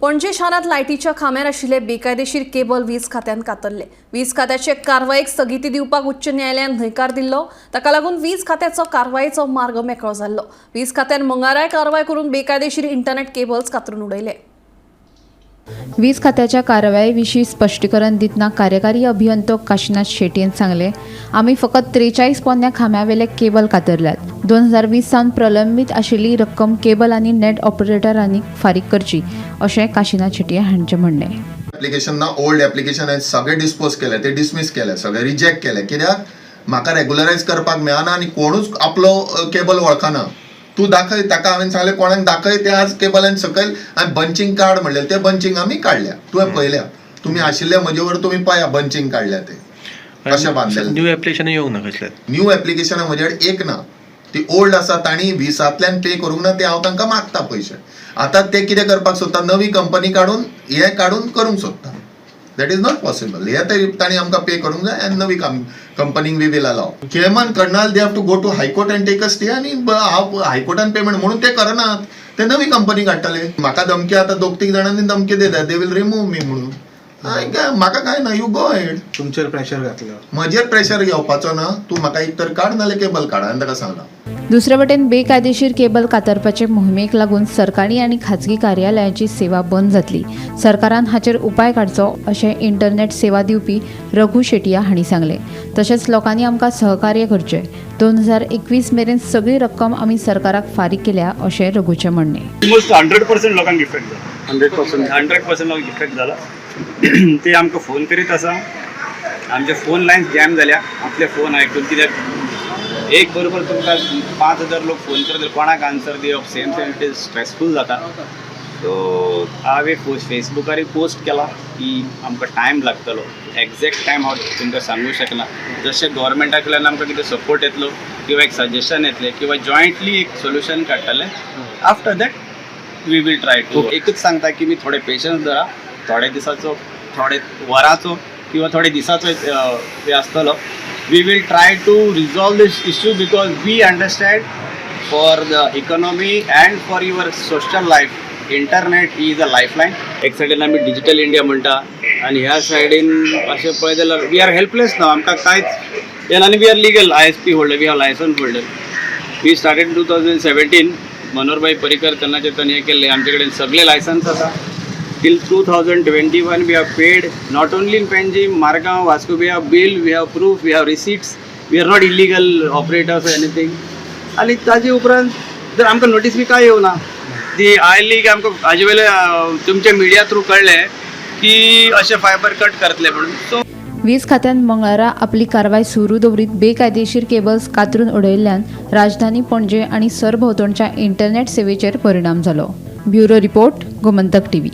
पणजी शारांत लायटीच्या खांब्यार आशिल्ले बेकायदेशीर केबल वीज खात्यान कातरले। वीज खात्याचे कारवायेक स्थगिती दिवपाक उच्च न्यायालयान न्हयकार दिल्लो। ताका लागून वीज खात्याचो कारवायेचो मार्ग मेकळो जाल्लो। वीज खात्यान मंगळाराय कारवाय करून बेकायदेशीर इंटरनेट केबल्स कातरून उडयले। वीज खात्याच्या कारवायेविशीं स्पश्टीकरण दितना कार्यकारी अभियंतो काशीनाथ शेट्टीन सांगले, आमी फकत 43 पोन्न्या खांब्यावेले केबल कातरल्यात। 2020 सावन प्रलंबीत आशिल्ली रक्कम केबल आनी नेट ऑपरेटरांनी फारीक करची, अशें काशीनाथ शेट्टी हांचें म्हणणें। एप्लिकेशन ना ओल्ड एप्लिकेशन हांवें सगळे डिस्पोज केले, ते डिसमीस केले, सगळे रिजेक्ट केले। कित्याक म्हाका रेग्युलरायज करपाक मेळना आनी कोणूच आपलो केबल वळखना। तू दाखय, ताका हांवें सांगलें कोणाक दाखय, ते आज केबलान सकयल हांवें बंचिंग कार्ड म्हणलें, ते बंचिंग आमी काडल्या। तुवें पळयल्या, तुमी आशिल्ले म्हजे वर तुमी पळया बंचिंग काडल्या ते कशें बांदलेले। न्यू एप्लिकेशन येवंक ना कसले न्यू एप्लिकेशन म्हजे कडेन एक ना, ती ओल्ड आसा, तांणी 20सांतल्यान पे करूंक ना, ते हांव तांकां मागता पयशे। आतां ते कितें करपाक सोदता, नवी कंपनी काडून हे काडून करूंक सोदता। That is not possible. हे तरी तांणी आमकां पे करूंक जाय आनी नवी कंपनीक वी विल अलाव। केमन कर्नाल they have to go to high court and take a stay, आनी हांव हायकोर्टान पेमेंट म्हणून ते करनात, ते नवी कंपनी काडटले। म्हाका धमकी आतां 2-3 जाणांनी धमकी दिल्या, दे विल रिमूव मी म्हणून। म्हाका काय ना, यू गो हेड। तुमचेर प्रेशर घातलो, म्हजेर प्रेशर घेवपाचो ना, तूं म्हाका एक तर काड नाल्यार केबल काड, हांवें ताका सांगलां। दुसरे वटेन बेकायदेशीर केबल कातरपाचे मोहिमेक लागून सरकारी आनी खाजगी कार्यालयांची सेवा बंद जातली। सरकारान हाचेर उपाय काडचो, अशें इंटरनेट सेवा दिवपी रघु शेटिया हांणी सांगले। तशेंच लोकांनी आमकां सहकार्य करचें। 2021 मेरेन सगळी रक्कम आमी सरकाराक फारीक केल्या, अशें रघुचें म्हणणें। ऑलमोस्ट 100% लोकांक इफेक्ट जाला। 100% लोकांक इफेक्ट जाला। ते आमकां फोन करीत आसा, आमचे फोन लायन्स जॅम जाल्या। आपले फोन आयकून कित्याक एक बरोबर तुमकां 5000 लोक फोन करतले, कोणाक आन्सर दिवप सेम इट इज स्ट्रेसफूल जाता। सो हांवें फेसबुकार पोस्ट केला की आमकां टायम लागतलो, एक्झॅक्ट टायम हांव तुमकां सांगूं शकना। जशें गव्हर्मेंटा कडल्यान आमकां कितें सपोर्ट येतलो किंवा एक सजेशन येतलें किंवा जॉयंटली एक सोल्युशन काडटलें, after that we will try to. एकच सांगता की मी थोडे पेशन्स धरा, थोडे दिसाचो, थोडे वराचो किंवा थोडे दिसाचो हे आसतलो। We will try to resolve this issue because we understand for the economy and for your social life, internet is a lifeline. एक साइडीन आमी डिजिटल इंडिया म्हणटा आनी ह्या साइडीन अशें पळय जाल्यार वी आर हेल्पलेस नाव। आमकां कांयच येना आनी we are legal ISP holder, we are licence holder. We started 2017, Manoharbhai Parrikar तेन्नाचे हे केल्ले, आमचे कडेन सगळे लायसन्स आसा। Till 2021 we have paid not only in Panji, Margao, Vasco, we have bill, we have proof, we have receipts. We are not illegal operators or anything. आणि ताजे उपरांत जर आमकां नोटीस बी काय येवना, ती आयली की आमकां हाजे वेले तुमच्या मिडिया थ्रू कळलें की अशें फायबर कट करतले म्हणून। सो वीज खात्यान मंगळारा आपली कारवाय सुरू दवरीत बेकायदेशीर केबल्स कातरून उडयल्ल्यान राजधानी पणजे आनी सरभोंवतणच्या इंटरनेट सेवेचेर परिणाम जालो। Bureau report, Gomantak TV।